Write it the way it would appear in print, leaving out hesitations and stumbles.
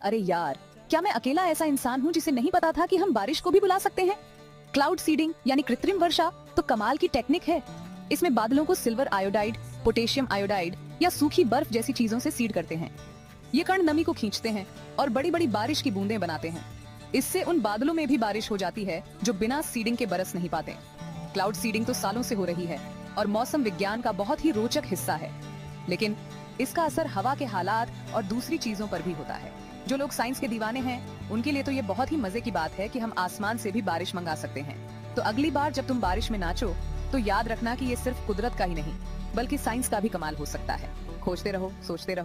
अरे यार, क्या मैं अकेला ऐसा इंसान हूँ जिसे नहीं पता था कि हम बारिश को भी बुला सकते हैं? क्लाउड सीडिंग यानी कृत्रिम वर्षा तो कमाल की टेक्निक है। इसमें बादलों को सिल्वर आयोडाइड, पोटेशियम आयोडाइड या सूखी बर्फ जैसी चीजों से सीड करते हैं। ये कण नमी को खींचते हैं और बड़ी बड़ी बारिश की बूंदें बनाते हैं। इससे उन बादलों में भी बारिश हो जाती है जो बिना सीडिंग के बरस नहीं पाते। क्लाउड सीडिंग तो सालों से हो रही है और मौसम विज्ञान का बहुत ही रोचक हिस्सा है, लेकिन इसका असर हवा के हालात और दूसरी चीजों पर भी होता है। जो लोग साइंस के दीवाने हैं, उनके लिए तो ये बहुत ही मजे की बात है कि हम आसमान से भी बारिश मंगा सकते हैं। तो अगली बार जब तुम बारिश में नाचो, तो याद रखना कि ये सिर्फ कुदरत का ही नहीं, बल्कि साइंस का भी कमाल हो सकता है। खोजते रहो, सोचते रहो।